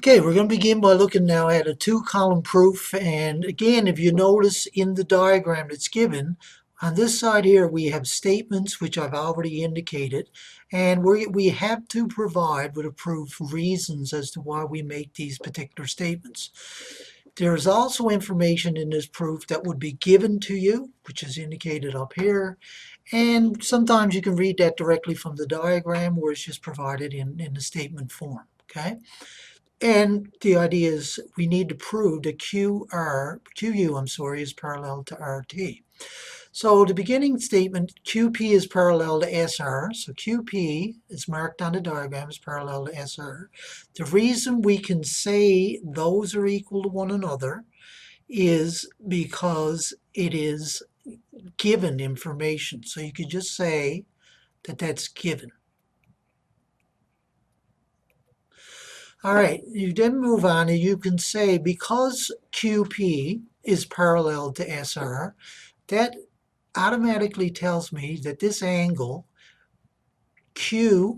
Okay, we're going to begin by looking now at a two-column proof. And again, if you notice in the diagram that's given, on this side here we have statements which I've already indicated, and we have to provide with a proof reasons as to why we make these particular statements. There's also information in this proof that would be given to you, which is indicated up here, and sometimes you can read that directly from the diagram where it's just provided in the statement form. Okay. And the idea is we need to prove that QU is parallel to RT. So the beginning statement, QP is parallel to SR. So QP is marked on the diagram as parallel to SR. The reason we can say those are equal to one another is because it is given information. So you could just say that that's given. All right, you then move on and you can say because QP is parallel to SR, that automatically tells me that this angle PQR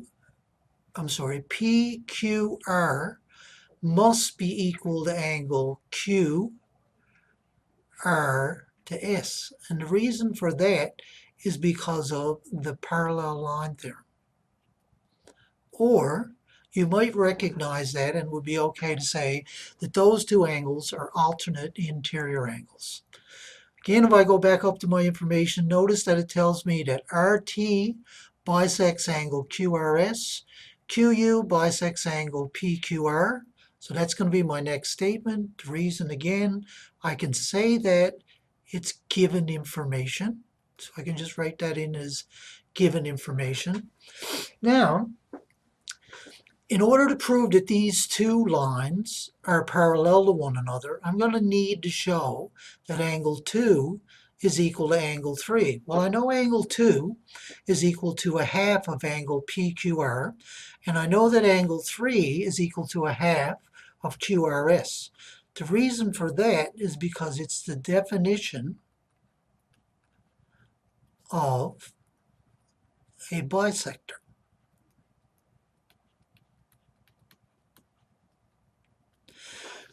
must be equal to angle QR to S. And the reason for that is because of the parallel line theorem. Or you might recognize that and would be okay to say that those two angles are alternate interior angles. Again, if I go back up to my information, notice that it tells me that RT bisects angle QRS, QU bisects angle PQR. So that's going to be my next statement. The reason, again, I can say that it's given information. So I can just write that in as given information. Now, in order to prove that these two lines are parallel to one another, I'm going to need to show that angle 2 is equal to angle 3. Well, I know angle 2 is equal to a half of angle PQR, and I know that angle 3 is equal to a half of QRS. The reason for that is because it's the definition of a bisector.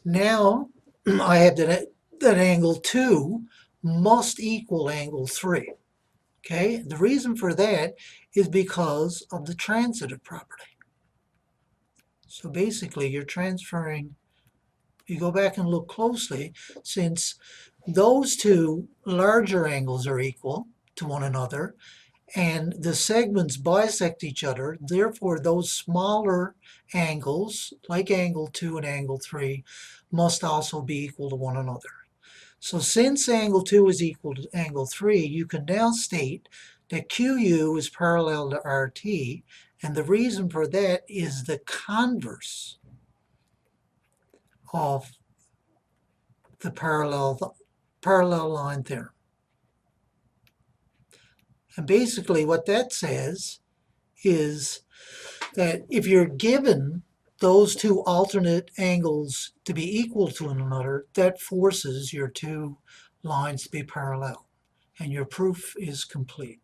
Now I have that angle 2 must equal angle 3. Okay, the reason for that is because of the transitive property. So basically you're transferring, you go back and look closely, since those two larger angles are equal to one another and the segments bisect each other, therefore those smaller angles, like angle 2 and angle 3, must also be equal to one another. So since angle 2 is equal to angle 3, you can now state that QU is parallel to RT, and the reason for that is the converse of the parallel line theorem. And basically what that says is that if you're given those two alternate angles to be equal to one another, that forces your two lines to be parallel, and your proof is complete.